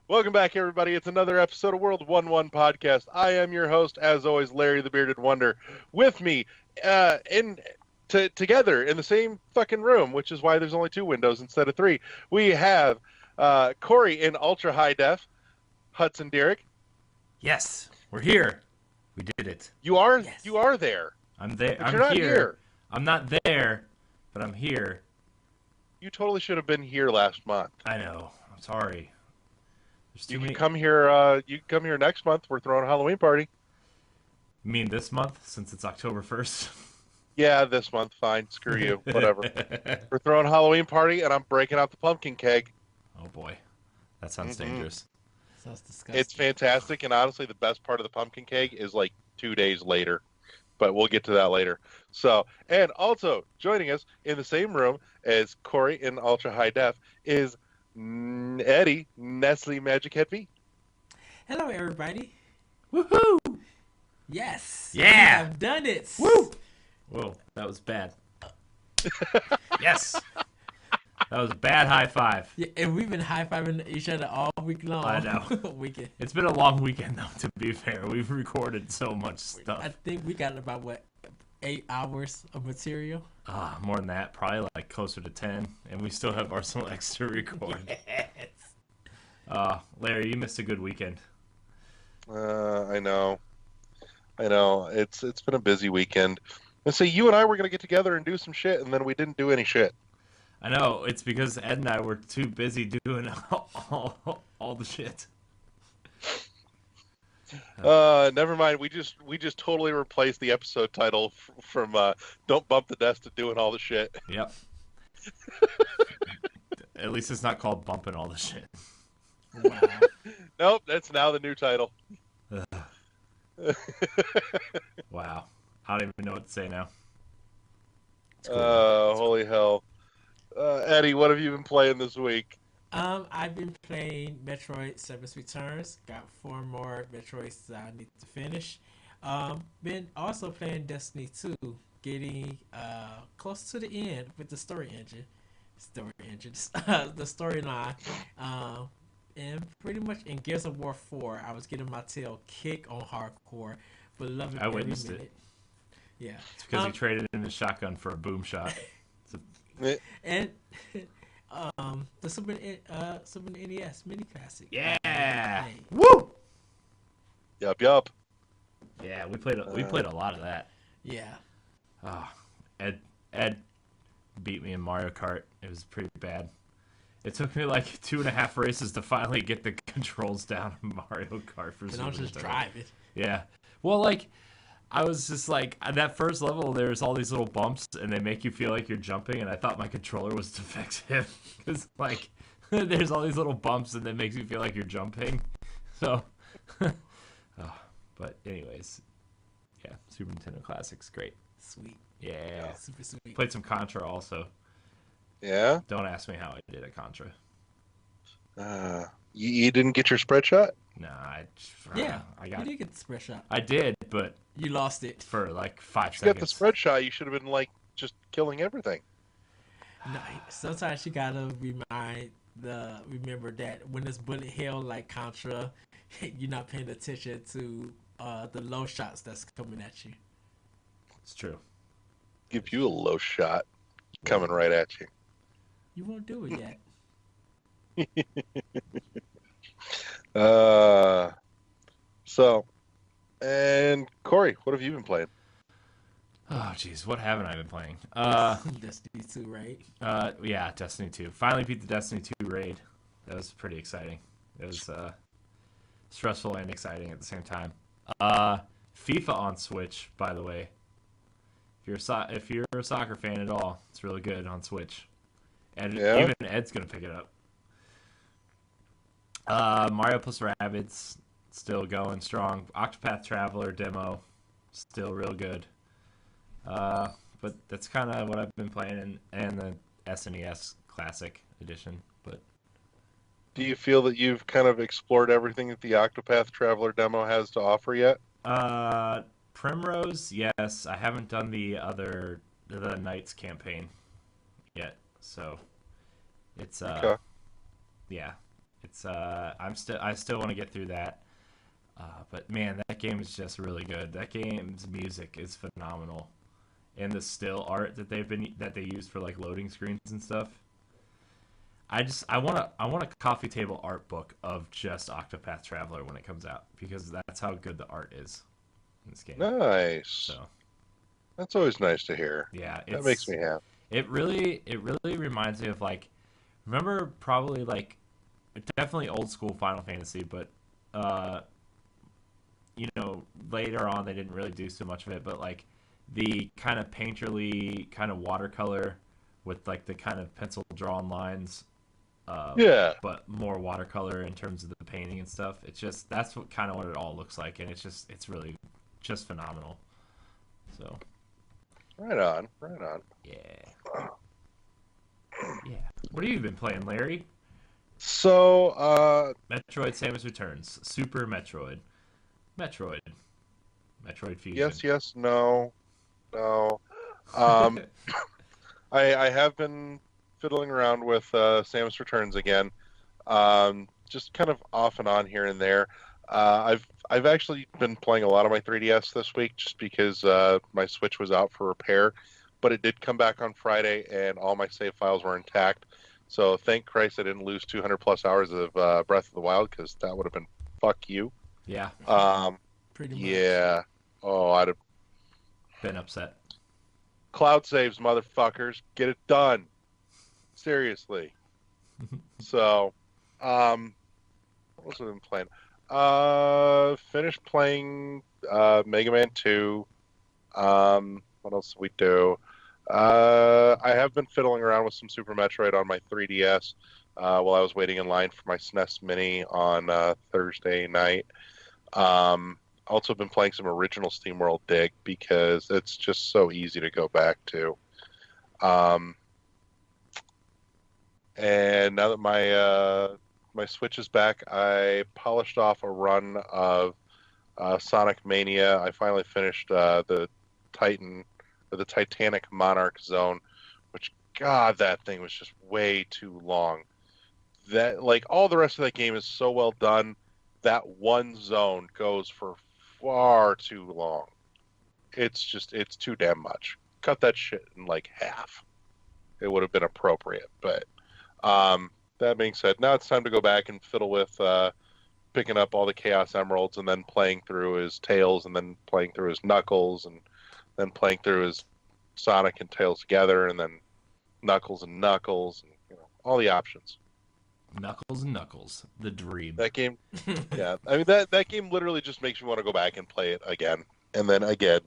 Welcome back, everybody. It's another episode of World 1-1 Podcast. I am your host, as always, Larry the Bearded Wonder. With me, together in the same fucking room, which is why there's only two windows instead of three, we have Corey in ultra high def, Hudson Derrick. Yes, we're here. We did it. You are there, I'm there. but I'm you're not here. here. I'm not there, but I'm here. You totally should have been here last month. I know. I'm sorry. There's too You can many. come here. You can come here next month. We're throwing a Halloween party. You mean this month, since it's October 1st? Yeah, this month. Fine. Screw you. Whatever. We're throwing a Halloween party, and I'm breaking out the pumpkin keg. Oh boy, that sounds dangerous. Sounds disgusting. It's fantastic, and honestly, the best part of the pumpkin cake is like 2 days later, but we'll get to that later. So, and also joining us in the same room as Corey in Ultra High Def is Eddie, Nestle Magic Head V. Hello, everybody. Woohoo! Yes. Yeah. I've done it. Woo! Whoa, that was bad. Yes, that was a bad high five. Yeah, and we've been high fiving each other all week long. I know. Weekend. It's been a long weekend, though. To be fair, we've recorded so much I stuff. think we got about 8 hours of material. More than that, probably like closer to 10, and we still have Arsenal X to record. Yes. Larry, you missed a good weekend. I know. It's been a busy weekend. And so you and I were gonna get together and do some shit, and then we didn't do any shit. I know, it's because Ed and I were too busy doing all the shit. Never mind. We just totally replaced the episode title from "Don't Bump the Desk" to "Doing All the Shit." Yep. At least it's not called bumping all the shit. Wow. Nope, that's now the new title. Wow. I don't even know what to say now. It's cool. Holy hell. Eddie, what have you been playing this week? I've been playing Metroid Samus Returns. Got 4 more Metroids that I need to finish. Been also playing Destiny 2, getting close to the end with the the storyline. And pretty much in Gears of War 4, I was getting my tail kicked on hardcore, but loving I every witnessed minute. it. Yeah. It's because he traded in his shotgun for a boom shot. And the Super NES mini classic. Yeah. Hey. Woo! Yup. Yeah, we played a lot of that. Yeah. Oh, Ed beat me in Mario Kart. It was pretty bad. It took me like 2.5 races to finally get the controls down in Mario Kart for And Super I was just Nintendo. driving. Yeah. Well, like, I was just like, at that first level, there's all these little bumps, and they make you feel like you're jumping, and I thought my controller was defective. Because, like, there's all these little bumps, and that makes you feel like you're jumping. So, but anyways, yeah, Super Nintendo Classic's great. Sweet. Yeah. Super sweet. Played some Contra also. Yeah? Don't ask me how I did at Contra. You didn't get your spread shot? No, I You got. did get the spread shot. I did, but You lost it. for like 5 You got the seconds. spread shot, you should have been like just killing everything. No, sometimes you gotta remember that when it's bullet hell like Contra, you're not paying attention to the low shots that's coming at you. It's true. Give you a low shot coming right at you. You won't do it yet. And Corey, what have you been playing? Oh, jeez, what haven't I been playing? Destiny 2, right? Yeah, Destiny 2. Finally beat the Destiny 2 raid. That was pretty exciting. It was stressful and exciting at the same time. FIFA on Switch, by the way. If you're a soccer fan at all, it's really good on Switch. And Yeah? even Ed's gonna pick it up. Mario plus Rabbids, still going strong. Octopath Traveler demo, still real good. But that's kind of what I've been playing, and the SNES Classic Edition. But Do you feel that you've kind of explored everything that the Octopath Traveler demo has to offer yet? Primrose, yes. I haven't done the Knights campaign yet, so it's Okay. yeah, It's I still want to get through that. But man, that game is just really good. That game's music is phenomenal, and the still art that they use for like loading screens and stuff. I want a coffee table art book of just Octopath Traveler when it comes out because that's how good the art is in this game. Nice. So That's always nice to hear. yeah, That makes me happy. it really reminds me of like remember probably like definitely old school Final Fantasy, but uh later on they didn't really do so much of it, but like the kind of painterly kind of watercolor with like the kind of pencil drawn lines, Yeah. but more watercolor in terms of the painting and stuff. It's just that's what kind of what it all looks like, and it's really just phenomenal. So Right on. Right on. yeah, yeah. What have you been playing, Larry? So, Metroid: Samus Returns, Super Metroid, Metroid, Metroid Fusion. yes, no, no. Um, I have been fiddling around with Samus Returns again, just kind of off and on here and there. I've actually been playing a lot of my 3DS this week just because my Switch was out for repair, but it did come back on Friday and all my save files were intact. So thank Christ I didn't lose 200 plus hours of Breath of the Wild because that would have been fuck you. Yeah, Pretty much. Yeah. Oh, I'd have been upset. cloud saves, motherfuckers. Get it done. Seriously. So, what else have I been playing? Finished playing Mega Man 2. What else did we do? I have been fiddling around with some Super Metroid on my 3DS while I was waiting in line for my SNES Mini on Thursday night. Also been playing some original SteamWorld Dig because it's just so easy to go back to. And now that my Switch is back, I polished off a run of Sonic Mania. I finally finished the Titanic Monarch Zone, which God, that thing was just way too long. That like all the rest of that game is so well done. That one zone goes for far too long. It's too damn much. Cut that shit in like half. It would have been appropriate, but that being said, now it's time to go back and fiddle with picking up all the Chaos Emeralds and then playing through his Tails and then playing through his Knuckles and then playing through his Sonic and Tails together and then Knuckles and all the options. Knuckles and Knuckles, the dream. That game, yeah. I mean that game literally just makes me want to go back and play it again and then again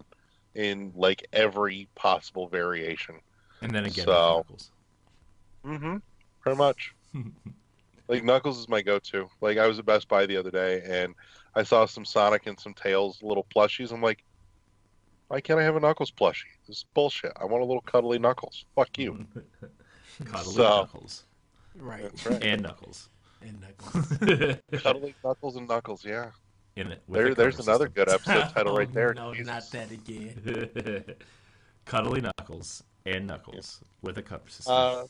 in like every possible variation. And then again, So, with Knuckles. Mm-hmm. Pretty much. Like Knuckles is my go-to. Like I was at Best Buy the other day and I saw some Sonic and some Tails little plushies. I'm like, why can't I have a Knuckles plushie? This is bullshit. I want a little cuddly Knuckles. Fuck you. Cuddly So- Knuckles. Right. That's right. And Knuckles. And Knuckles. Cuddly Knuckles and Knuckles. Yeah. In it. With a There's cover another system. good episode title right there. No, Jesus. not that again. Cuddly Knuckles and Knuckles with a cover system.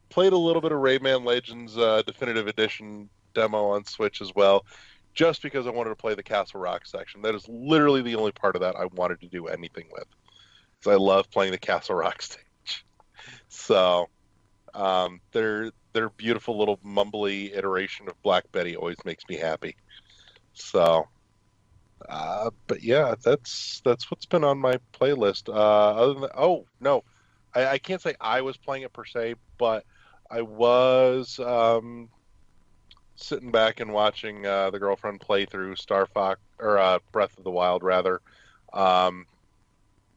Played a little bit of Rayman Legends Definitive Edition demo on Switch as well, just because I wanted to play the Castle Rock section. That is literally the only part of that I wanted to do anything with, because I love playing the Castle Rock stage. So, their beautiful little mumbly iteration of Black Betty always makes me happy. So, but yeah, that's what's been on my playlist. Other than oh no, I can't say I was playing it per se, but I was sitting back and watching the girlfriend play through Star Fox or Breath of the Wild rather.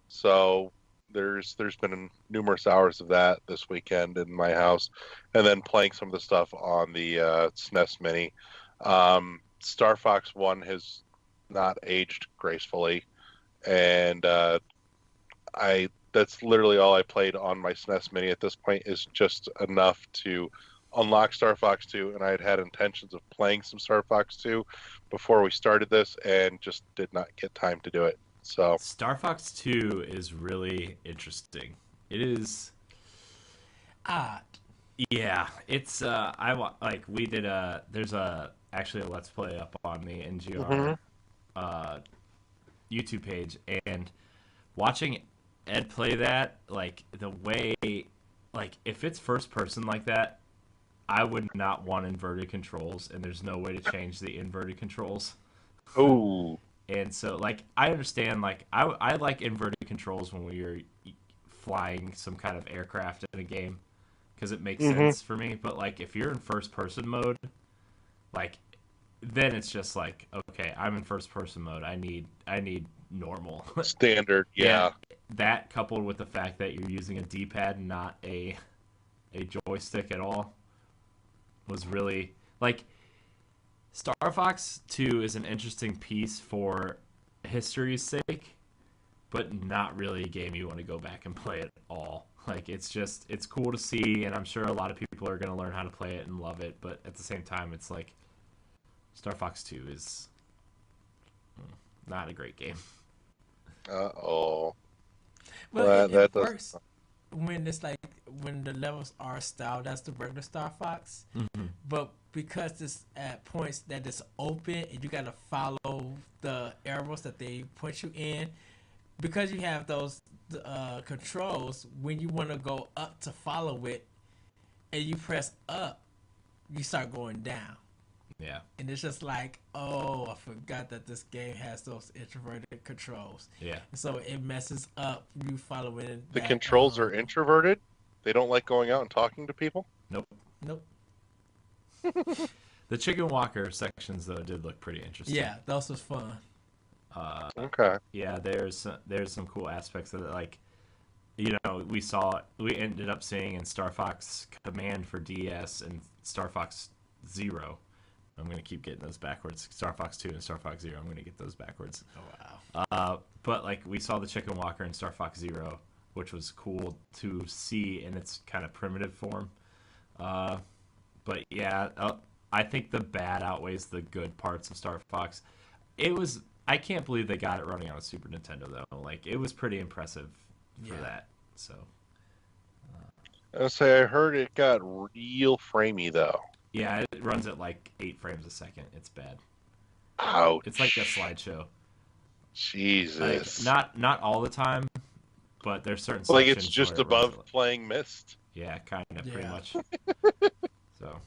So there's been numerous hours of that this weekend in my house, and then playing some of the stuff on the SNES Mini. Star Fox 1 has not aged gracefully, and that's literally all I played on my SNES Mini at this point is just enough to unlock Star Fox 2, and I had intentions of playing some Star Fox 2 before we started this and just did not get time to do it. So Star Fox 2 is really interesting. It is Odd. Yeah, it's like we did there's actually a let's play up on the Hmm. NGR uh YouTube page, and watching Ed play that, like the way, like if it's first person like that, I would not want inverted controls, and there's no way to change the inverted controls. Oh. And so, like, I understand, like, I like inverted controls when we are flying some kind of aircraft in a game because it makes Hmm. sense for me. But, like, if you're in first person mode, like, then it's just like, okay, I'm in first person mode. I need normal. Standard. Yeah, Yeah. that coupled with the fact that you're using a D-pad, not a joystick at all, was really like Star Fox 2 is an interesting piece for history's sake, but not really a game you want to go back and play at all. Like it's cool to see, and I'm sure a lot of people are going to learn how to play it and love it, but at the same time it's like Star Fox 2 is not a great game. Oh. Well, Well, it that doesn't. works when it's like when the levels are styled. That's the regular Star Fox. Mm-hmm. But because it's at points that it's open and you gotta follow the arrows that they point you in, because you have those controls. When you want to go up to follow it, and you press up, you start going down. Yeah. And it's just like, oh, I forgot that this game has those introverted controls. Yeah. So it messes up you following The that. controls are introverted. They don't like going out and talking to people. Nope. Nope. The Chicken Walker sections though did look pretty interesting. Yeah, those was fun. Uh, Okay. yeah, there's some cool aspects of it. Like, we ended up seeing in Star Fox Command for DS and Star Fox Zero. I'm gonna keep getting those backwards. Star Fox 2 and Star Fox Zero. I'm gonna get those backwards. Oh wow. But like we saw the Chicken Walker in Star Fox Zero, which was cool to see in its kind of primitive form. Uh, but yeah, I think the bad outweighs the good parts of Star Fox. It was I can't believe they got it running on a Super Nintendo though. Like it was pretty impressive for Yeah. that. So I say I heard it got real framey though. yeah, it runs at like 8 frames a second. It's bad. Ouch. It's like a slideshow. Like Jesus. not all the time, but there's certain Like it's sections where just it runs above playing Mist. yeah, kind of pretty Yeah. much. So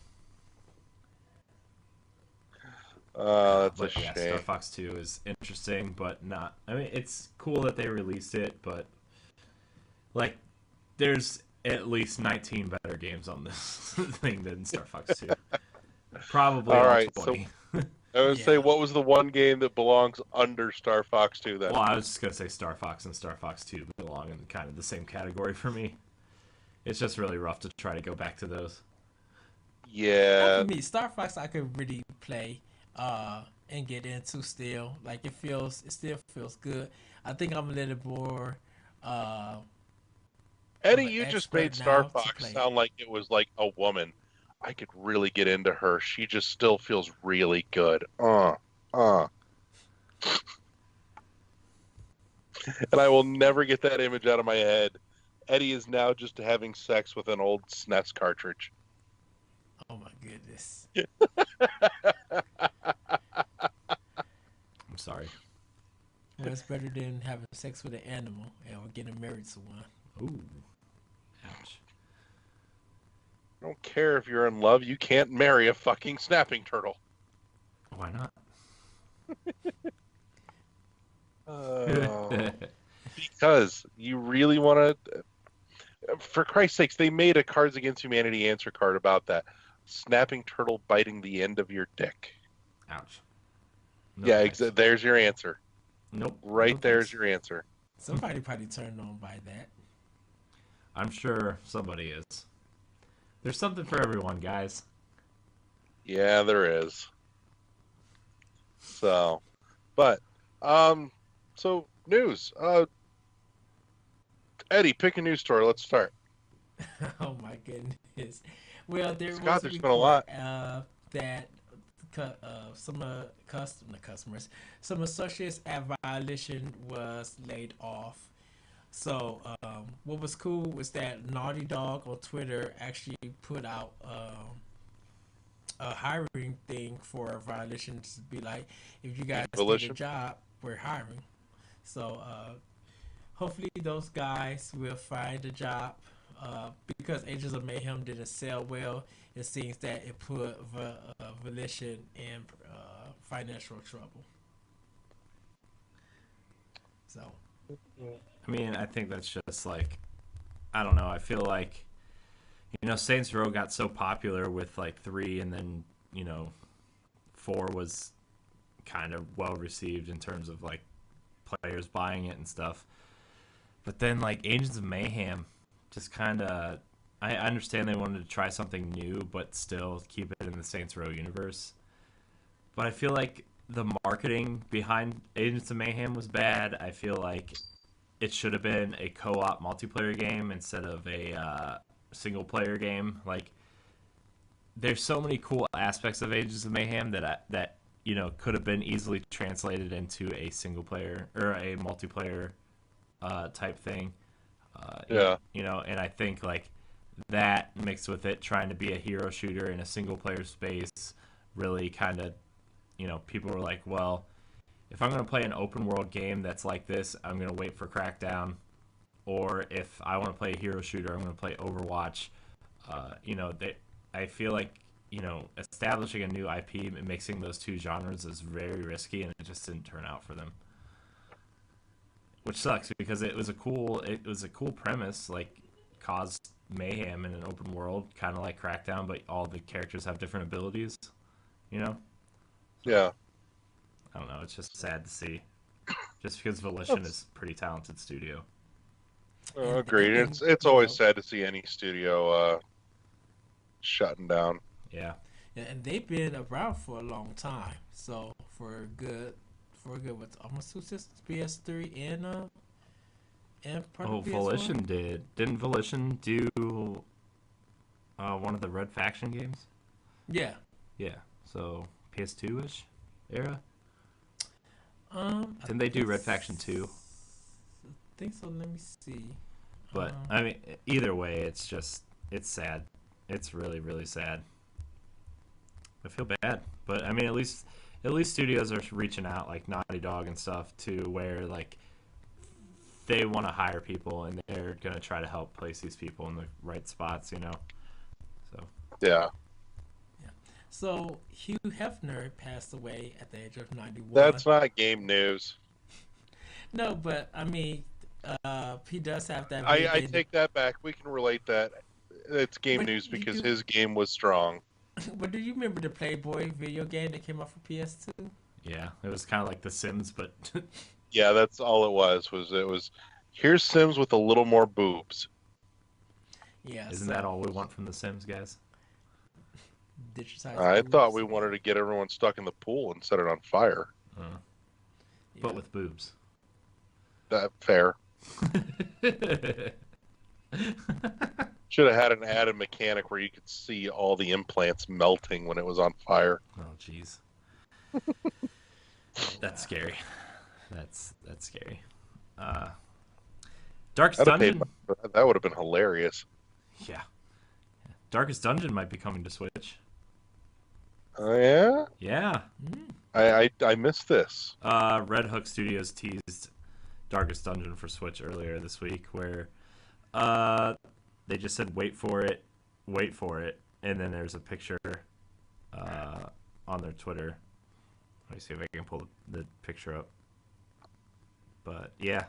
That's a but yeah, Star shame. Fox 2 is interesting, but not. I mean, it's cool that they released it, but like, there's at least 19 better games on this thing than Star Fox 2. Probably All all right, so 20. I would say, Yeah. what was the one game that belongs under Star Fox 2 then? Well, I was just gonna say Star Fox and Star Fox 2 belong in kind of the same category for me. It's just really rough to try to go back to those. Not Yeah, for me, Star Fox I could really play and get into still. Like it still feels good. I think I'm a little more uh of Eddie, an you just expert made Star now to Fox play it. sound like it was like a woman. I could really get into her. She just still feels really good. Uh. And I will never get that image out of my head. Eddie is now just having sex with an old SNES cartridge. Oh my goodness. I'm sorry. Well, it's better than having sex with an animal or getting married to one. Ooh, ouch. I don't care if you're in love, you can't marry a fucking snapping turtle. Why not? Oh, because you really want to. For Christ's sakes, they made a Cards Against Humanity answer card about that. Snapping turtle biting the end of your dick. Ouch. No Yeah, thanks. there's your answer. Nope. Right No there's thanks. your answer. Somebody probably turned on by that. I'm sure somebody is. There's something for everyone, guys. Yeah, there is. So, but, so news. Eddie, pick a news story. Let's start. Oh my goodness. Well, there Scott, was a there's been a report lot. that some customers, some associates at Violation was laid off. So what was cool was that Naughty Dog on Twitter actually put out a hiring thing for Violations to be like, if you guys need a Volition. job, we're hiring. So hopefully those guys will find a job. Because Agents of Mayhem didn't sell well, it seems that it put Volition in financial trouble. So I mean, I think that's just like, I don't know. I feel like, Saints Row got so popular with like 3, and then, 4 was kind of well received in terms of like players buying it and stuff. But then like Agents of Mayhem just kind of, I understand they wanted to try something new, but still keep it in the Saints Row universe. But I feel like the marketing behind Agents of Mayhem was bad. I feel like it should have been a co-op multiplayer game instead of a single-player game. Like, there's so many cool aspects of Agents of Mayhem that could have been easily translated into a single-player or a multiplayer type thing. Yeah. And I think like that mixed with it trying to be a hero shooter in a single-player space really kind of, people were like, well, if I'm going to play an open world game that's like this, I'm going to wait for Crackdown. Or if I want to play a hero shooter, I'm going to play Overwatch. I feel like, establishing a new IP and mixing those two genres is very risky, and it just didn't turn out for them. Which sucks because it was a cool premise, like cause mayhem in an open world, kind of like Crackdown, but all the characters have different abilities. Yeah. I don't know. It's just sad to see, just because Volition is a pretty talented studio. Agreed. It's always sad to see any studio shutting down. Yeah. And they've been around for a long time. So for a good what's almost 2 systems, PS3 and part of PS1. Volition didn't Volition do one of the Red Faction games? Yeah. Yeah. So PS2 ish era. I Didn't they do think Red Faction 2? I think so. Let me see. But I mean, either way, it's sad. It's really, really sad. I feel bad, but I mean, at least studios are reaching out, like Naughty Dog and stuff, to where like they want to hire people and they're gonna try to help place these people in the right spots, So Yeah. So Hugh Hefner passed away at the age of 91. That's not game news. No, but I mean, he does have that. I take that back. We can relate that. It's game But news you because do- his game was strong. But do you remember the Playboy video game that came out for PS2? yeah, it was kind of like The Sims, but Yeah, that's all it was. Here's Sims with a little more boobs. Yeah. isn't that all we want from The Sims, guys? Digitized I boobs. thought we wanted to get everyone stuck in the pool and set it on fire. Yeah. But with boobs. That fair. Should have had an added mechanic where you could see all the implants melting when it was on fire. Oh, jeez. That's scary. That's scary. Darkest I'd have paid Dungeon. for that. That would have been hilarious. Yeah. Darkest Dungeon might be coming to Switch. Oh yeah, Yeah. I missed this. Red Hook Studios teased Darkest Dungeon for Switch earlier this week, where they just said wait for it, and then there's a picture on their Twitter. Let me see if I can pull the picture up. But yeah,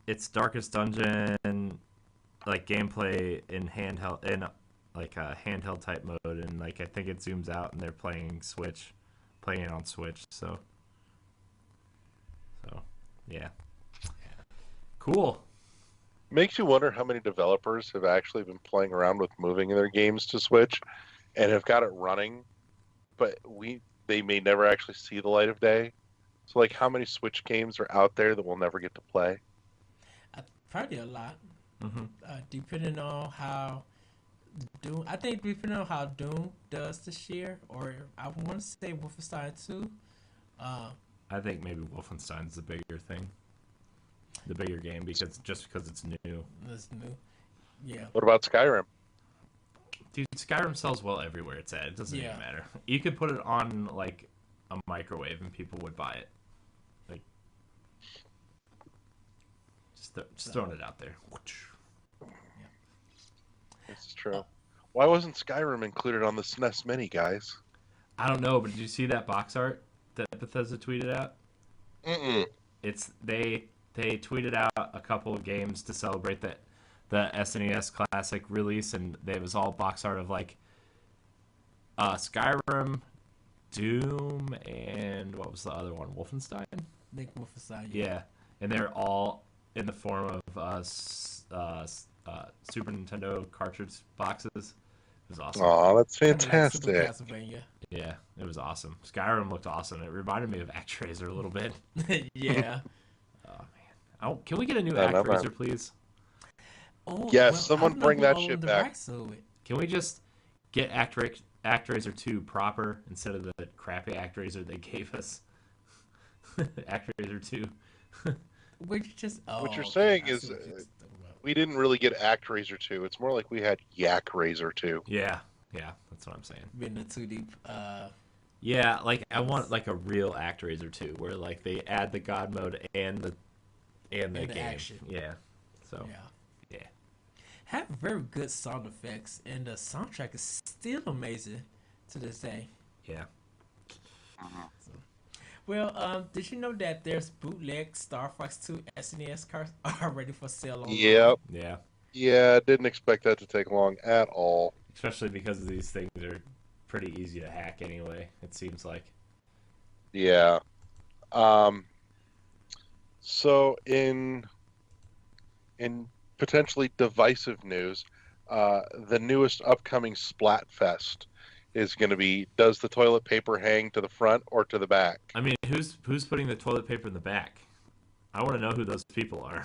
it's Darkest Dungeon, like gameplay in handheld, in like a handheld type mode, and like I think it zooms out and they're playing it on Switch. So yeah, cool. Makes you wonder how many developers have actually been playing around with moving their games to Switch and have got it running, but they may never actually see the light of day. So like how many Switch games are out there that we'll never get to play? Probably a lot. Mm-hmm. Depending on how Doom, I think depending on how Doom does this year, or I want to say Wolfenstein 2. I think maybe Wolfenstein's the bigger thing. the bigger game because it's new. That's new. Yeah. What about Skyrim? Dude, Skyrim sells well everywhere it's at. It doesn't even matter. You could put it on like a microwave and people would buy it. Like, just throwing it out there. This is true. Why wasn't Skyrim included on the SNES Mini, guys? I don't know, but did you see that box art that Bethesda tweeted out? It's they tweeted out a couple of games to celebrate the SNES Classic release, and it was all box art of like Skyrim, Doom, and what was the other one? Wolfenstein? I think Wolfenstein. Yeah, and they're all in the form of Super Nintendo cartridge boxes. It was awesome. Oh, that's Kinda like fantastic. Super Castlevania. Yeah, it was awesome. Skyrim looked awesome. It reminded me of ActRaiser a little bit. Yeah. Oh man, can we get a new I love ActRaiser, that. please? Oh, Yes, someone I don't know bring who that owned shit the back. rights to it. Can we just get ActRaiser 2 proper instead of the crappy ActRaiser they gave us? ActRaiser 2. What you're saying I is, see what you're talking about. We didn't really get ActRaiser 2. It's more like we had YakRaiser 2. Yeah, that's what I'm saying. Been the 2D. Yeah, like I want like a real ActRaiser 2 where like they add the God mode and the the game. action. Yeah. So Yeah. yeah. Have very good sound effects, and the soundtrack is still amazing to this day. Yeah. Well, did you know that there's bootleg Star Fox 2 SNES cards already for sale online? Yep. Yeah. Yeah, didn't expect that to take long at all. Especially because these things are pretty easy to hack anyway, it seems like. Yeah. So in potentially divisive news, the newest upcoming Splatfest is going to be: does the toilet paper hang to the front or to the back? I mean, who's putting the toilet paper in the back? I want to know who those people are.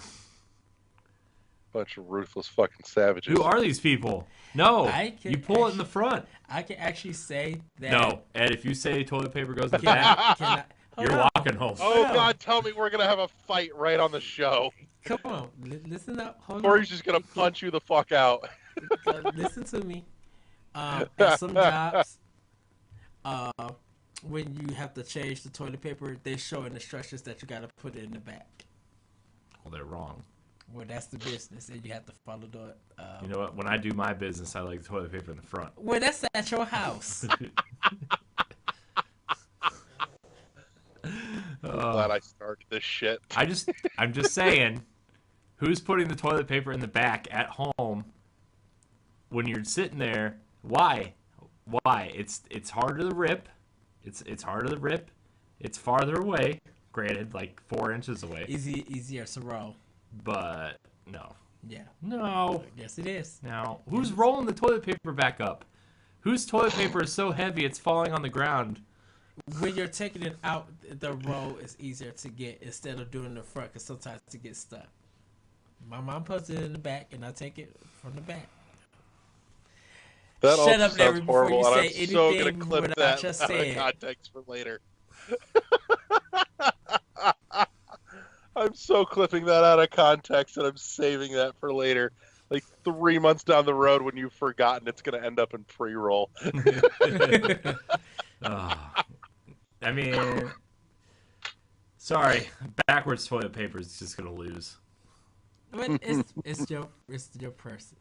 Bunch of ruthless fucking savages. Who are these people? No, I can you pull it in the front. I can actually say that. No, Ed, if you say toilet paper goes in the Can back, I, can I, hold you're on. walking home. Oh No. God, tell me we're gonna have a fight right on the show. Come on, listen up. Hold Corey's just gonna punch you the fuck out. on. Listen to me. At some jobs, when you have to change the toilet paper, they show in instructions that you got to put it in the back. Well, they're wrong. Well, that's the business, and you have to follow the. You know what? When I do my business, I like the toilet paper in the front. Well, that's at your house. Glad I started this shit. I'm just saying, who's putting the toilet paper in the back at home when you're sitting there? Why? It's harder to rip. It's harder to rip. It's farther away. Granted, like 4 inches away. Easier to roll. But no. Yeah. No. Yes, it is. Now, who's rolling the toilet paper back up? Whose toilet paper is so heavy it's falling on the ground? When you're taking it out, the roll is easier to get instead of doing the front, because sometimes it gets stuck. My mom puts it in the back, and I take it from the back. That Shut also up, sounds Larry, before horrible, you and say I'm so gonna anything clip what I that just out of said. context for later. I'm so clipping that out of context, and I'm saving that for later. Like 3 months down the road, when you've forgotten, it's gonna end up in pre-roll. I mean, sorry, backwards toilet paper is just gonna lose. But it's your preference.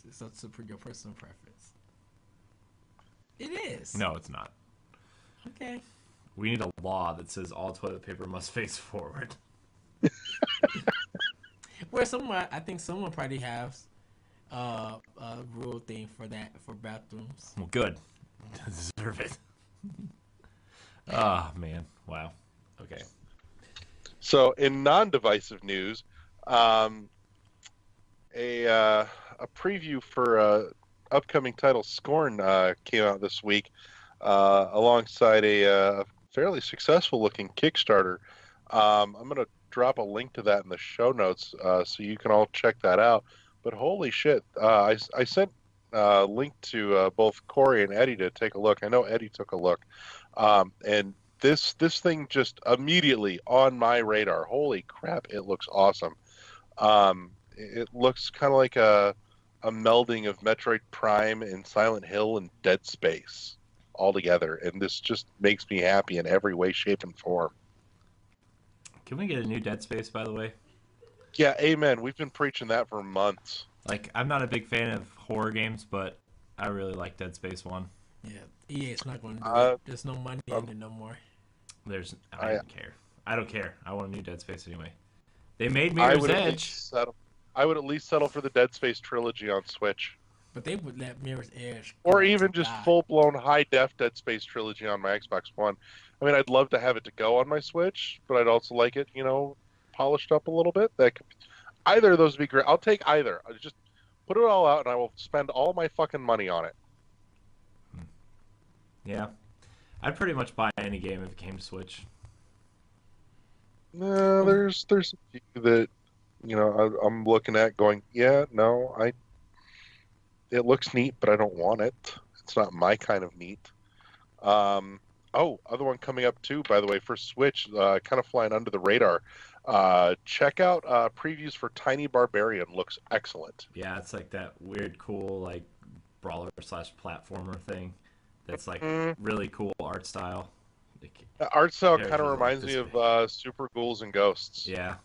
It's up to your personal preference. It is. No, it's not. Okay. We need a law that says all toilet paper must face forward. Well, I think someone probably has a rule thing for that for bathrooms. Well, good. Deserve it. Oh man! Wow. Okay. So, in non-divisive news, a preview for upcoming title Scorn came out this week, alongside a fairly successful-looking Kickstarter. I'm going to drop a link to that in the show notes, so you can all check that out. But holy shit, I sent a link to both Corey and Eddie to take a look. I know Eddie took a look, and this thing just immediately on my radar. Holy crap! It looks awesome. It looks kind of like a melding of Metroid Prime and Silent Hill and Dead Space all together, and this just makes me happy in every way, shape, and form. Can we get a new Dead Space, by the way? Yeah, amen. We've been preaching that for months. Like, I'm not a big fan of horror games, but I really like Dead Space 1. Yeah, EA's not going to do it. There's no money in it no more. I don't care. I don't care. I want a new Dead Space anyway. They made Mirror's Edge. I would at least settle for the Dead Space trilogy on Switch. But they would let Mirror's Edge. Or even just full-blown high-def Dead Space trilogy on my Xbox One. I mean, I'd love to have it to go on my Switch, but I'd also like it, polished up a little bit. Either of those would be great. I'll take either. I'll just put it all out, and I will spend all my fucking money on it. Yeah. I'd pretty much buy any game if it came to Switch. No, there's a few that, I'm looking at going, yeah, no, it looks neat, but I don't want it. It's not my kind of neat. Other one coming up too, by the way, for Switch, kind of flying under the radar. Check out previews for Tiny Barbarian. Looks excellent. Yeah, it's like that weird, cool, like brawler / platformer thing. That's like really cool art style. The art style kind of reminds me of Super Ghouls and Ghosts. Yeah,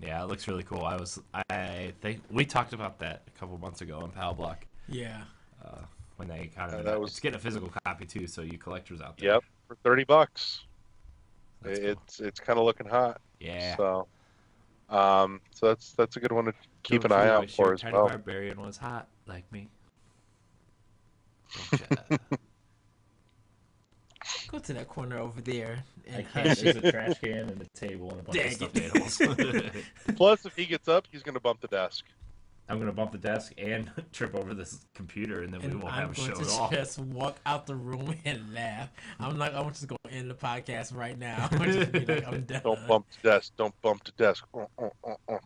it looks really cool. I think we talked about that a couple months ago on Pal Block. Yeah. When they kind of it's getting a physical copy too, so you collectors out there. Yep, for $30. That's it's kind of looking hot. Yeah. So that's a good one to keep an eye out for as Tiny well. Barbarian was hot like me. Go to that corner over there. I can't. There's a trash can and a table and a bunch of stuffed animals. Plus, if he gets up, he's going to bump the desk. I'm going to bump the desk and trip over this computer, and then we won't have a show at all. I'm going to just walk out the room and laugh. I'm just going to end the podcast right now. I'm just be like, I'm done. Don't bump the desk. Don't bump the desk.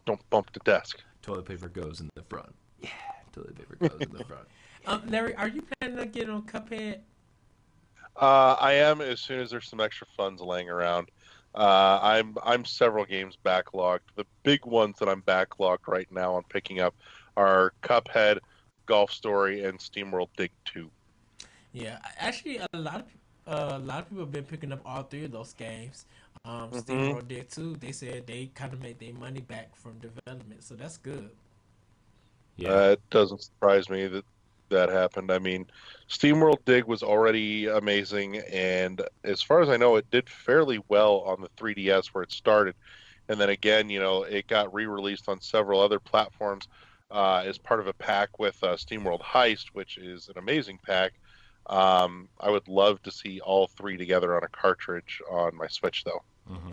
Don't bump the desk. Toilet paper goes in the front. Yeah, toilet paper goes in the front. Larry, are you planning on getting on Cuphead? I am, as soon as there's some extra funds laying around. I'm several games backlogged. The big ones that I'm backlogged right now on picking up are Cuphead, Golf Story, and SteamWorld Dig 2. Yeah, actually, a lot of people have been picking up all three of those games. SteamWorld Dig 2, they said they kind of made their money back from development, so that's good. Yeah, it doesn't surprise me that happened. I mean, SteamWorld Dig was already amazing, and as far as I know, it did fairly well on the 3DS where it started. And then again, it got re-released on several other platforms as part of a pack with SteamWorld Heist, which is an amazing pack. I would love to see all three together on a cartridge on my Switch, though. Mm-hmm.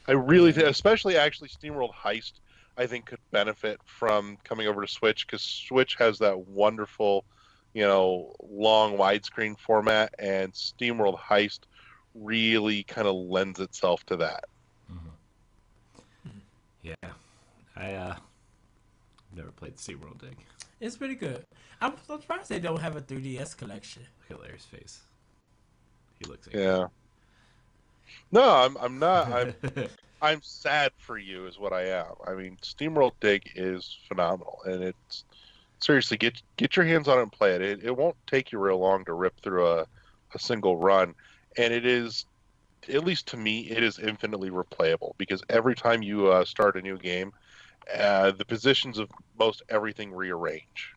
I really, especially actually SteamWorld Heist, I think could benefit from coming over to Switch, because Switch has that wonderful, long widescreen format, and SteamWorld Heist really kind of lends itself to that. Mm-hmm. Yeah, I never played SteamWorld Dig. It's pretty good. I'm surprised they don't have a 3DS collection. Look at Larry's face. He looks like Yeah. No, I'm not. I'm sad for you, is what I am. I mean, SteamWorld Dig is phenomenal, and it's seriously get your hands on it and play it. It won't take you real long to rip through a single run, and it is, at least to me, it is infinitely replayable, because every time you start a new game, the positions of most everything rearrange.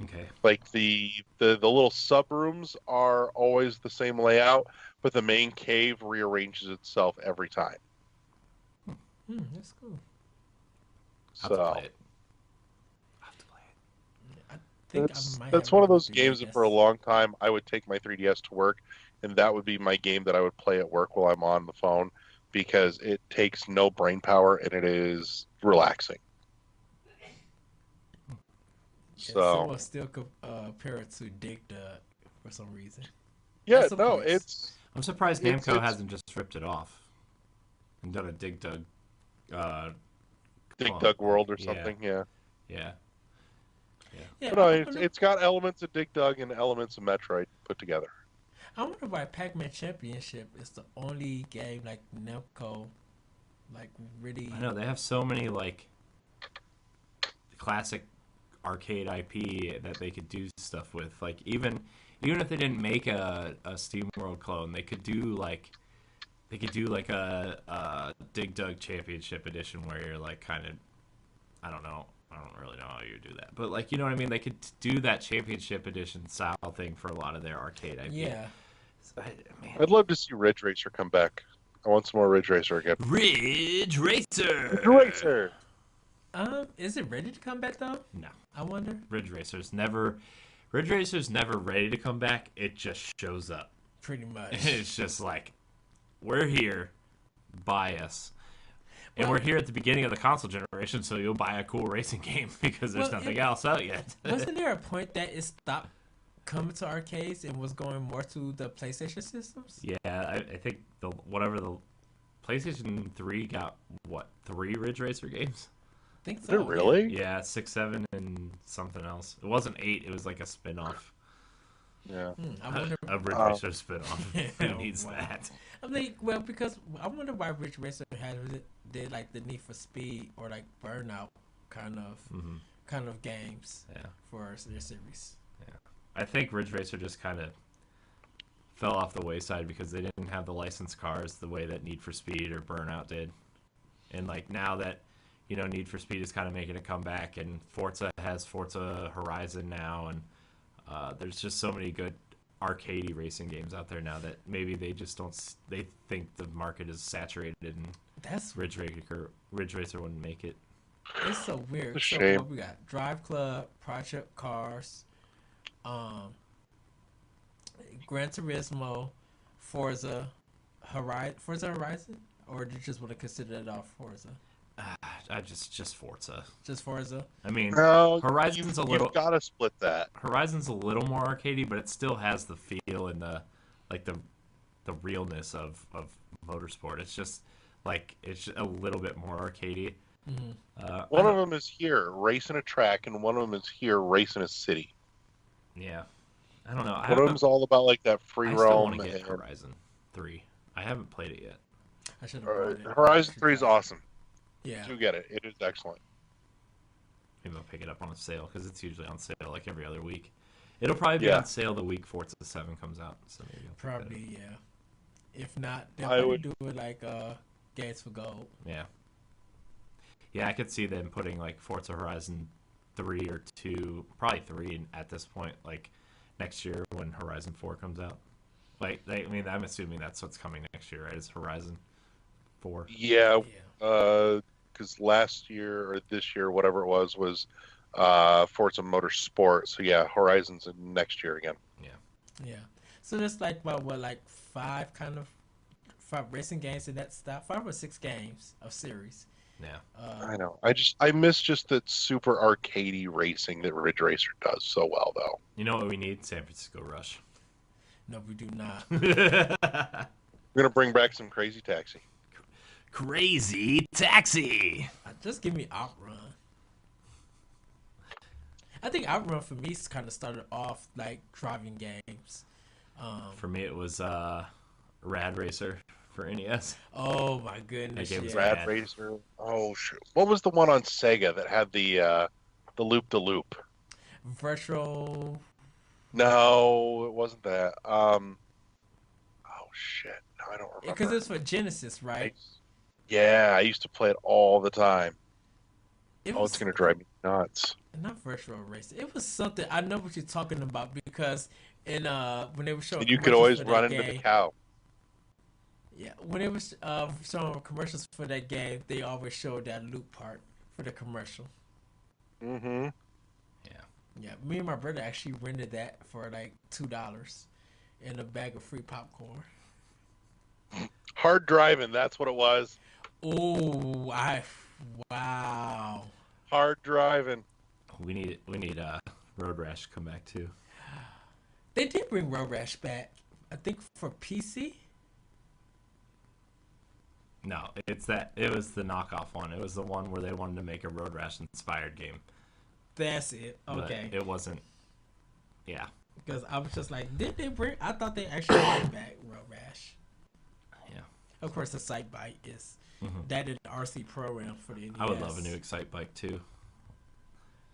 Okay. Like the little sub rooms are always the same layout, but the main cave rearranges itself every time. That's cool. I'll have to play it. I think I might that's have one it of on those games 3DS. that for a long time I would take my 3DS to work, and that would be my game that I would play at work while I'm on the phone, because it takes no brain power and it is relaxing. Yeah, So someone still compare it to Dig Dug for some reason. yeah, That's a no, place. I'm surprised It's- Namco it's- hasn't just ripped it off and done a Dig Dug. Dig clone. Dug World or Yeah. something. Yeah, Yeah. Yeah, but no, I it's got elements of Dig Dug and elements of Metroid put together. I wonder why Pac-Man Championship is the only game like Namco, like really. I know they have so many like classic arcade IP that they could do stuff with. Like even if they didn't make a Steam World clone, they could do like a Dig Dug Championship edition where you're like kind of I don't know. I don't really know how you do that, but like you know what I mean. They could do that championship edition style thing for a lot of their arcade IP. Yeah. Man. I'd love to see Ridge Racer come back. I want some more Ridge Racer again. Ridge Racer. Ridge Racer. Is it ready to come back though? No, I wonder. Ridge Racer's never ready to come back. It just shows up. Pretty much. It's just like we're here, buy us. And Well- we're here at the beginning of the console generation, so you'll buy a cool racing game because there's Well, nothing else out yet. Wasn't there a point that it stopped coming to arcades and was going more to the PlayStation systems? Yeah, I think the PlayStation 3 got what 3 Ridge Racer games? I think Is so. it really? Yeah, 6, 7, and something else. It wasn't 8. It was like a spin-off, Yeah. I wonder. a Ridge Oh. Racer spin-off. Who needs Wow. that? I'm like, well, because I wonder why Ridge Racer did like the Need for Speed or like Burnout kind of games Yeah, for their series. I think Ridge Racer just kind of fell off the wayside because they didn't have the licensed cars the way that Need for Speed or Burnout did. And like now that Need for Speed is kind of making a comeback, and Forza has Forza Horizon now, and there's just so many good arcadey racing games out there now that maybe they just don't. They think the market is saturated, and That's Ridge Racer wouldn't make it. it's so weird. It's a So shame. what we got? Drive Club, Project Cars, Gran Turismo, Forza Horizon, or do you just want to consider it all Forza? I just Forza. Just Forza. I mean, No, Horizon's a little. You've got to split that. Horizon's a little more arcadey, but it still has the feel and the realness of motorsport. It's just like it's a little bit more arcadey. One of them is here racing a track, and one of them is here racing a city. Yeah, I don't know. One of them's all about like that free I still roam. want to get and- Horizon 3. I haven't played it yet. I should have bought it. Horizon 3 is awesome. Yeah. Do get it. It is excellent. Maybe I'll pick it up on a sale because it's usually on sale like every other week. It'll probably be Yeah. on sale the week Forza 7 comes out. So maybe I'll pick that up. Probably, yeah. If not, they'll I probably would- do it like Games for Gold. Yeah. Yeah, I could see them putting like Forza Horizon 3 or 2, probably 3 at this point, like next year when Horizon 4 comes out. Like, I mean, I'm assuming that's what's coming next year, right? Is Horizon 4? Yeah, Yeah. because last year or this year, whatever it was Forza Motorsport. So yeah, Horizon's in next year again. Yeah. So there's like about like five racing games in that style, 5 or 6 games of series. Yeah. I know. I miss just that super arcadey racing that Ridge Racer does so well, though. You know what we need? San Francisco Rush. No, we do not. We're gonna bring back some Crazy Taxi. Crazy Taxi. Just give me Outrun. I think Outrun for me kind of started off like driving games. For me, it was Rad Racer for NES. Oh my goodness! That game was Yeah. Rad Racer. Oh shoot! What was the one on Sega that had the loop de loop? Virtual. No, it wasn't that. Oh shit! No, I don't remember. Because it's for Genesis, right? Yeah, I used to play it all the time. It Oh, it's gonna drive me nuts. not virtual racing. It was something. I know what you're talking about because when they were showing And you could commercials always for run that into the game- cow. Yeah, when it was showing commercials for that game, they always showed that loop part for the commercial. Mm-hmm. Yeah, me and my brother actually rented that for like $2 and a bag of free popcorn. Hard driving. That's what it was. Oh, wow. Hard driving. We need Road Rash to come back too. They did bring Road Rash back. I think for PC. No, it was the knockoff one. It was the one where they wanted to make a Road Rash inspired game. That's it. But Okay. it wasn't. Yeah. Because I was just like, did they bring? I thought they actually brought back Road Rash. Yeah. Of course, the Sight Bike is Mhm. that is the RC program for the NES. I would love a new Excite Bike too.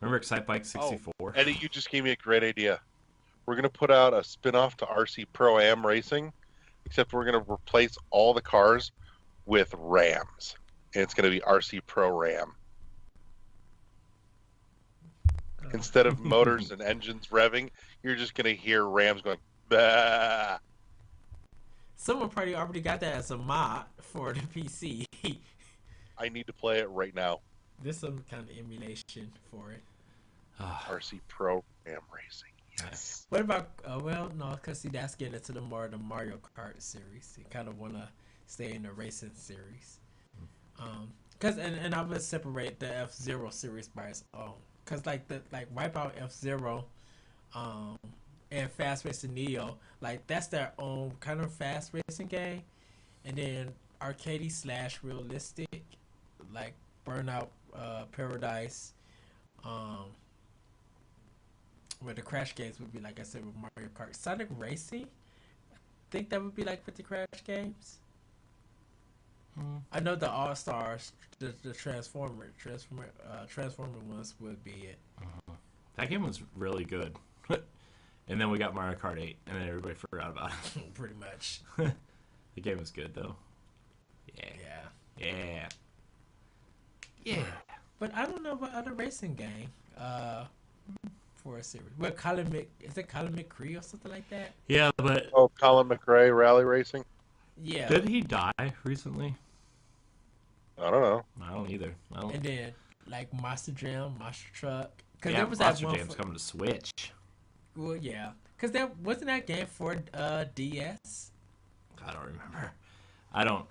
Remember Excite Bike 64? Eddie, you just gave me a great idea. We're going to put out a spin-off to RC Pro-Am Racing, except we're going to replace all the cars with Rams. And it's going to be RC Pro-Ram. Instead of motors and engines revving, you're just going to hear Rams going, bah. Someone probably already got that as a mod for the PC. I need to play it right now. There's some kind of emulation for it. RC Pro-Am Racing. Yes. What about? Well, no, because see, that's getting into the Mario Kart series. You kind of want to stay in the racing series. Cause and I would separate the F-Zero series by its own. Cause like Wipeout F-Zero, and Fast Racing Neo, like that's their own kind of fast racing game, and then arcadey / realistic, like Burnout Paradise, where the Crash games would be like I said with Mario Kart. Sonic Racing, I think that would be like with the Crash games. I know the All Stars, the Transformer ones would be it. That game was really good. And then we got Mario Kart 8, and then everybody forgot about it. Pretty much. The game was good though. Yeah. But I don't know about other racing game for a series. What is it Colin McRae or something like that? Yeah, but Oh, Colin McRae Rally Racing? Yeah. did he die recently? I don't know. I don't either. And then like Monster Jam, Monster Truck. Cause Yeah, there was Monster that one Jam's for, coming to Switch. well, yeah. Cause there wasn't that game for DS. I don't remember. I don't.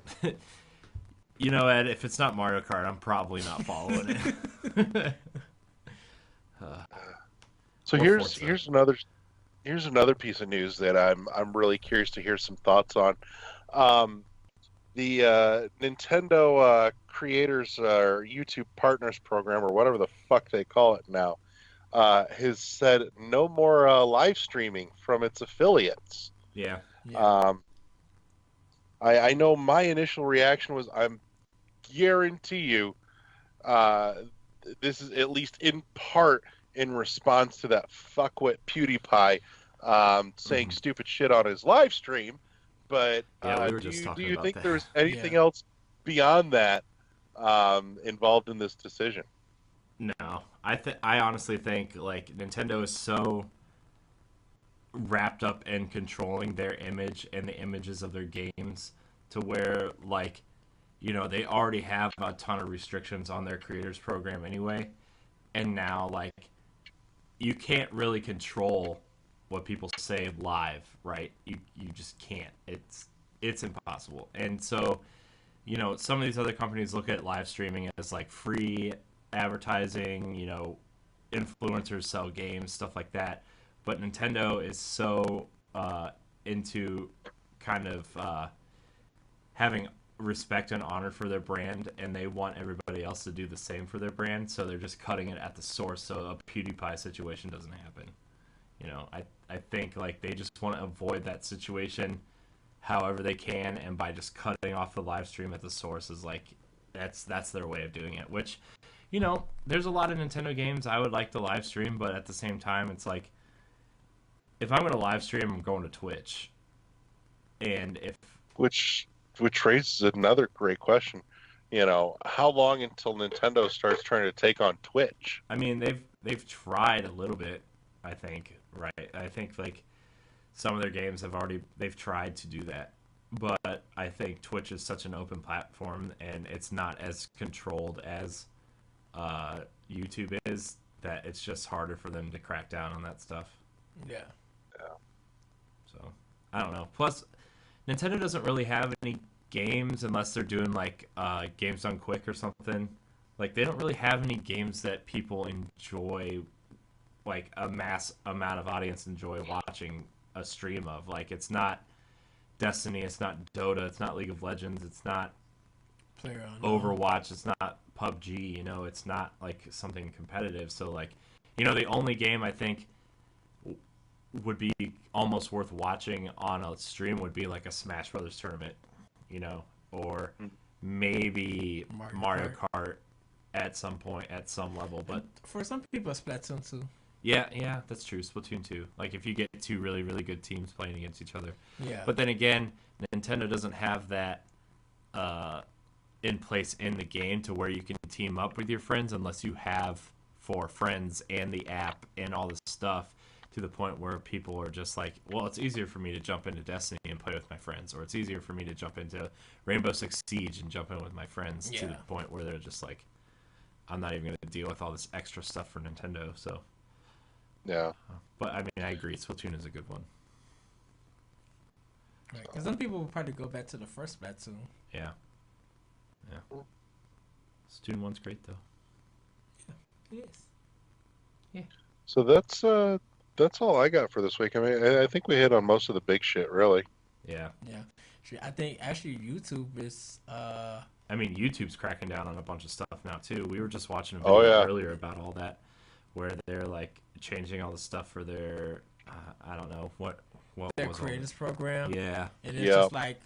You know, Ed, if it's not Mario Kart, I'm probably not following it. So Or here's Forza. another piece of news that I'm really curious to hear some thoughts on. The Nintendo Creators or YouTube Partners Program, or whatever the fuck they call it now, has said no more live streaming from its affiliates. Yeah. Yeah. I know my initial reaction was, I'm guarantee you, this is at least in part in response to that fuckwit PewDiePie saying stupid shit on his live stream. But Yeah, we were do just you talking about think that. there's anything Yeah. else beyond that involved in this decision? No, I honestly think like Nintendo is so wrapped up in controlling their image and the images of their games to where like, you know, they already have a ton of restrictions on their creators program anyway, and now like you can't really control what people say live, right? You just can't. It's impossible. And so, you know, some of these other companies look at live streaming as like free advertising, you know, influencers sell games, stuff like that. But Nintendo is so into kind of having respect and honor for their brand, and they want everybody else to do the same for their brand, so they're just cutting it at the source so a PewDiePie situation doesn't happen. You know, I think like they just want to avoid that situation however they can, and by just cutting off the live stream at the source is like that's their way of doing it, which, you know, there's a lot of Nintendo games I would like to live stream, but at the same time it's like if I'm going to live stream, I'm going to Twitch. And if Which raises another great question. You know, how long until Nintendo starts trying to take on Twitch? I mean, they've tried a little bit, I think, right? I think like some of their games they've tried to do that. But I think Twitch is such an open platform and it's not as controlled as YouTube is, that it's just harder for them to crack down on that stuff. Yeah. So, I don't know. Plus, Nintendo doesn't really have any games unless they're doing like games done quick or something. Like they don't really have any games that people enjoy, like a mass amount of audience enjoy watching a stream of. Like it's not Destiny, it's not Dota, it's not League of Legends, it's not Player Overwatch, it's not PUBG, you know, it's not like something competitive. So like, you know, the only game I think would be almost worth watching on a stream would be like a Smash Brothers tournament, or maybe Mario Kart at some point at some level. But for some people, Splatoon 2. Yeah, that's true. Splatoon 2. Like if you get two really, really good teams playing against each other. Yeah. But then again, Nintendo doesn't have that in place in the game to where you can team up with your friends unless you have 4 friends and the app and all this stuff, to the point where people are just like, well, it's easier for me to jump into Destiny and play with my friends, or it's easier for me to jump into Rainbow Six Siege and jump in with my friends, to the point where they're just like, I'm not even going to deal with all this extra stuff for Nintendo. So yeah. But I mean, I agree, Splatoon is a good one. Right, because some people will probably go back to the first Splatoon. Yeah. Splatoon 1's great though. Yeah, it is. Yeah. So that's all I got for this week. I mean, I think we hit on most of the big shit, really. Yeah. I think actually YouTube is. I mean, YouTube's cracking down on a bunch of stuff now too. We were just watching a video earlier about all that, where they're like changing all the stuff for their, I don't know what their was creators program. Yeah. And it's just like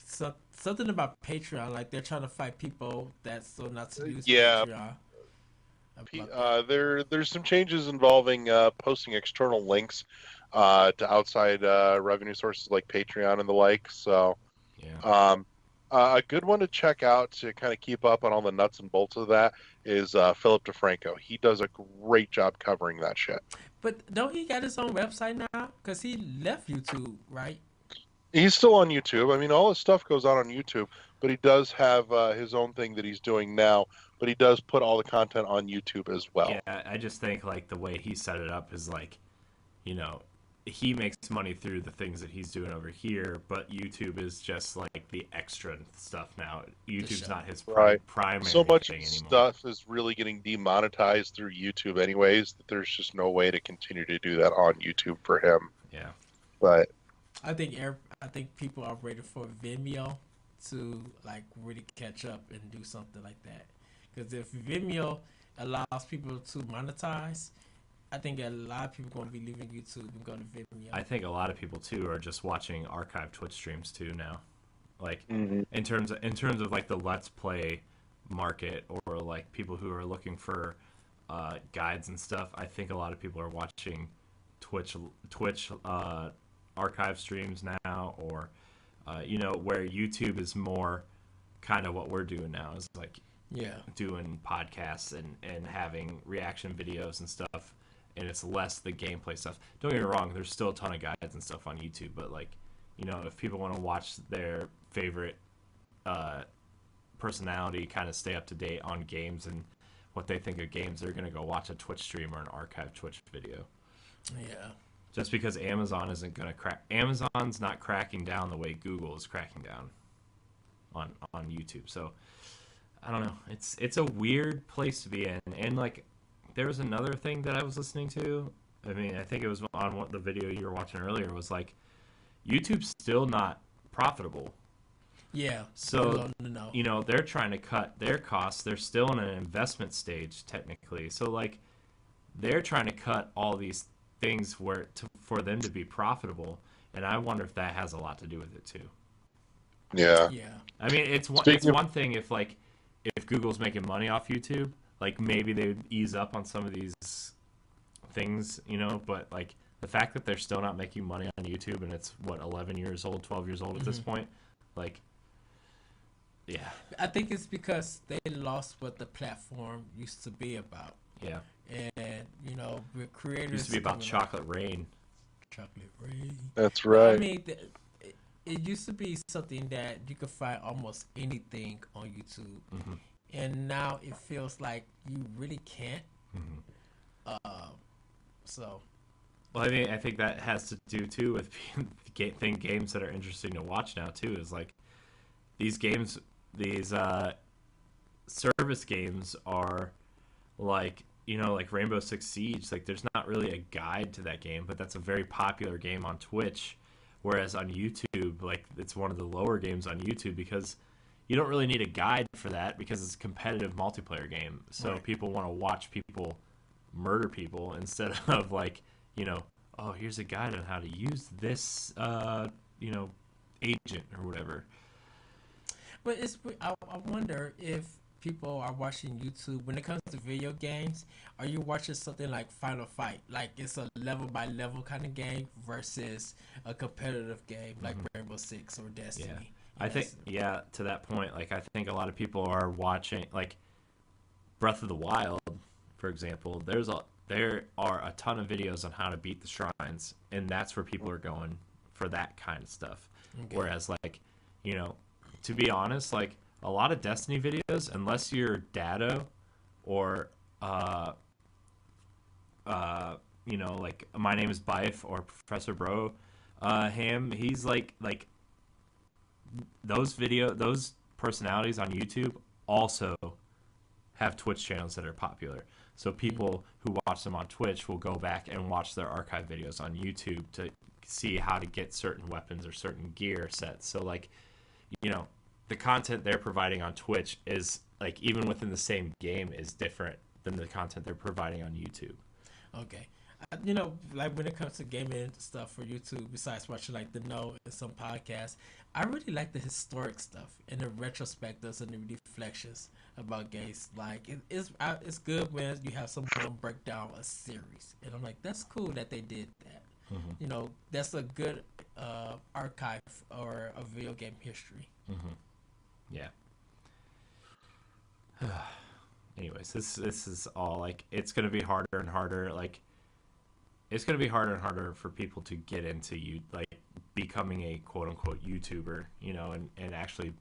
something about Patreon. Like they're trying to fight people that still not to use Patreon. There's some changes involving posting external links to outside revenue sources like Patreon and the like. So, a good one to check out to kind of keep up on all the nuts and bolts of that is Philip DeFranco. He does a great job covering that shit. But don't he got his own website now? Because he left YouTube, right? He's still on YouTube. I mean, all his stuff goes out on YouTube, but he does have his own thing that he's doing now. But he does put all the content on YouTube as well. Yeah, I just think like the way he set it up is like, he makes money through the things that he's doing over here, but YouTube is just like the extra stuff now. YouTube's not his primary so much thing anymore. Stuff is really getting demonetized through YouTube anyways, that there's just no way to continue to do that on YouTube for him. Yeah. But I think people are ready for Vimeo to like really catch up and do something like that. Because if Vimeo allows people to monetize, I think a lot of people are going to be leaving YouTube and going to Vimeo. I think a lot of people too are just watching archived Twitch streams too now. Like in terms of like the Let's Play market, or like people who are looking for guides and stuff. I think a lot of people are watching Twitch archive streams now, or where YouTube is more kind of what we're doing now, is like doing podcasts and having reaction videos and stuff, and it's less the gameplay stuff. Don't get me wrong, there's still a ton of guides and stuff on YouTube, but like, if people want to watch their favorite personality kind of stay up to date on games and what they think of games, they're going to go watch a Twitch stream or an archived Twitch video. Yeah. Just because Amazon isn't going to crack. Amazon's not cracking down the way Google is cracking down on YouTube. So I don't know. It's a weird place to be in. And like, there was another thing that I was listening to. I mean, I think it was on what the video you were watching earlier, was like, YouTube's still not profitable. Yeah. So, they're trying to cut their costs. They're still in an investment stage, technically. So, like, they're trying to cut all these things for them to be profitable. And I wonder if that has a lot to do with it, too. Yeah. Yeah. I mean, it's one thing if Google's making money off YouTube, like, maybe they would ease up on some of these things, but, like, the fact that they're still not making money on YouTube, and it's, 11 years old, 12 years old at this point, like, yeah. I think it's because they lost what the platform used to be about. Yeah. And, with creators... It used to be about Chocolate Rain. Chocolate Rain. That's right. I mean, it used to be something that you could find almost anything on YouTube. Mm-hmm. And now it feels like you really can't. Mm-hmm. So... Well, I mean, I think that has to do, too, with games that are interesting to watch now, too, is like these games, these service games are like, like Rainbow Six Siege. Like, there's not really a guide to that game, but that's a very popular game on Twitch. Whereas on YouTube, like, it's one of the lower games on YouTube because you don't really need a guide for that because it's a competitive multiplayer game. So people want to watch people murder people instead of, like, oh, here's a guide on how to use this, agent or whatever. But I wonder if people are watching YouTube when it comes to video games. Are you watching something like Final Fight, like it's a level by level kind of game versus a competitive game like Rainbow Six or Destiny? Yeah. I think, to that point, like, I think a lot of people are watching, like, Breath of the Wild, for example. There are a ton of videos on how to beat the shrines, and that's where people are going for that kind of stuff. Okay. Whereas, like, to be honest, like, a lot of Destiny videos, unless you're Dado or, like, My Name is Bife or Professor Bro, he's like those personalities on YouTube also have Twitch channels that are popular. So people who watch them on Twitch will go back and watch their archive videos on YouTube to see how to get certain weapons or certain gear sets. So, like, the content they're providing on Twitch is, like, even within the same game, is different than the content they're providing on YouTube. Okay. Like, when it comes to gaming stuff for YouTube, besides watching, like, The Know and some podcasts, I really like the historic stuff and the retrospectives and the reflections about games. Like, it's good when you have someone break down a series. And I'm like, that's cool that they did that. Mm-hmm. That's a good archive or a video game history. Mm-hmm. Yeah. Anyways, this is all, like, it's going to be harder and harder. Like, it's going to be harder and harder for people to get into becoming a quote unquote YouTuber, and actually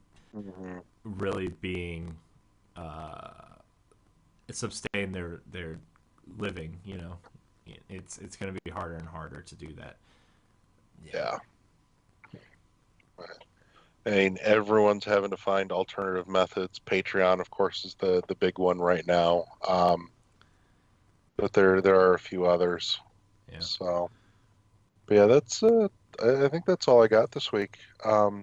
really being sustain their living. It's going to be harder and harder to do that. Yeah. I mean, everyone's having to find alternative methods. Patreon, of course, is the big one right now. But there are a few others. Yeah. So, but yeah, that's I think that's all I got this week. I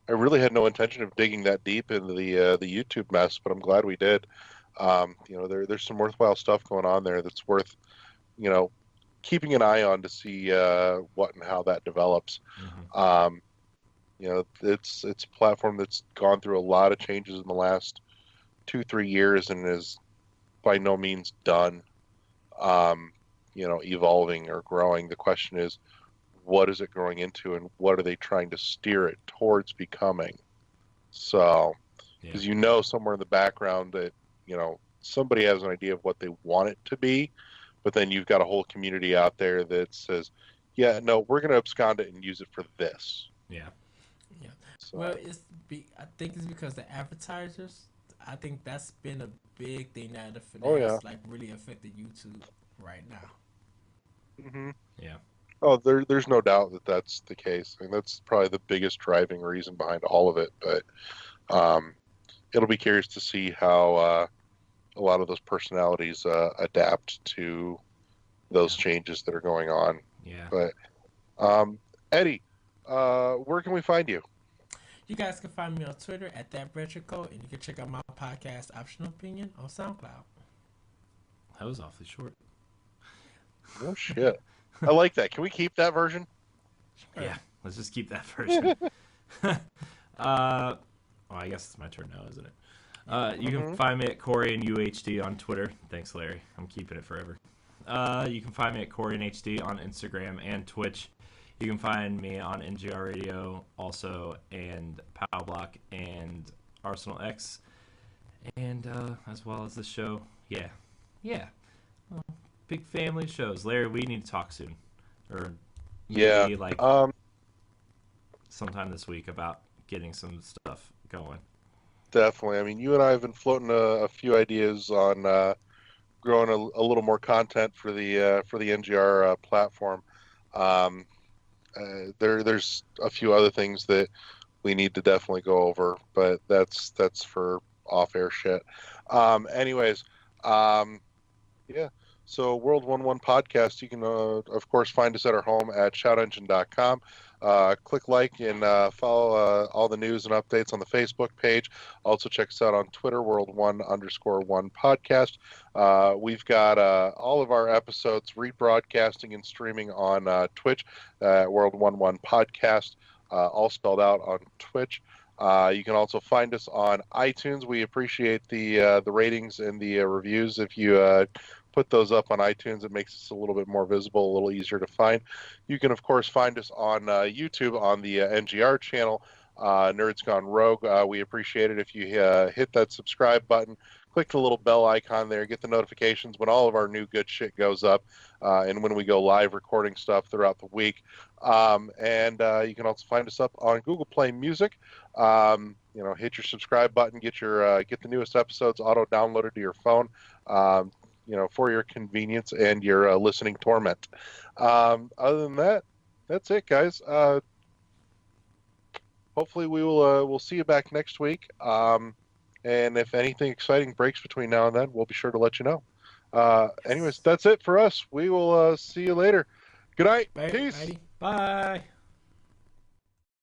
really had no intention of digging that deep into the YouTube mess, but I'm glad we did. There's some worthwhile stuff going on there that's worth, keeping an eye on to see what and how that develops. Mm-hmm. It's a platform that's gone through a lot of changes in the last 2-3 years and is by no means done. Evolving or growing. The question is, what is it growing into, and what are they trying to steer it towards becoming? So, because somewhere in the background that somebody has an idea of what they want it to be, but then you've got a whole community out there that says, yeah, no, we're going to abscond it and use it for this. Yeah. Yeah. So, well, I think it's because the advertisers. I think that's been a big thing that like really affected YouTube right now. Mm-hmm. Yeah. Oh, there's no doubt that that's the case. I mean, that's probably the biggest driving reason behind all of it. But it'll be curious to see how a lot of those personalities adapt to those changes that are going on. Yeah. But Eddie, where can we find you? You guys can find me on Twitter at ThatBretcherCode, and you can check out my podcast, Optional Opinion, on SoundCloud. That was awfully short. Oh, shit. I like that. Can we keep that version? Sure. Yeah, let's just keep that version. I guess it's my turn now, isn't it? You can find me at Corey and UHD on Twitter. Thanks, Larry. I'm keeping it forever. You can find me at Corey and HD on Instagram and Twitch. You can find me on NGR Radio also, and Powblock and Arsenal X, and as well as the show. Yeah. Big family shows. Larry, we need to talk soon, or maybe sometime this week about getting some stuff going. Definitely. I mean, you and I have been floating a few ideas on growing a little more content for the NGR platform. There's a few other things that we need to definitely go over, but that's for off-air shit. Anyways, yeah. So World 11 Podcast, you can, of course, find us at our home at shoutengine.com. Click like and follow all the news and updates on the Facebook page. Also check us out on Twitter, World1_1 podcast. We've got all of our episodes rebroadcasting and streaming on Twitch, World11 podcast, all spelled out on Twitch. You can also find us on iTunes. We appreciate the ratings and the reviews. If you put those up on iTunes, it makes us a little bit more visible, a little easier to find. You can, of course, find us on YouTube on the NGR channel, Nerds Gone Rogue. We appreciate it if you hit that subscribe button, click the little bell icon there, get the notifications when all of our new good shit goes up, and when we go live recording stuff throughout the week. And you can also find us up on Google Play Music. Hit your subscribe button, get the newest episodes auto downloaded to your phone. For your convenience and your listening torment. Other than that, that's it, guys. Hopefully we'll see you back next week. And if anything exciting breaks between now and then, we'll be sure to let you know. Anyways, that's it for us. We will see you later. Good night. Bye. Peace. Bye.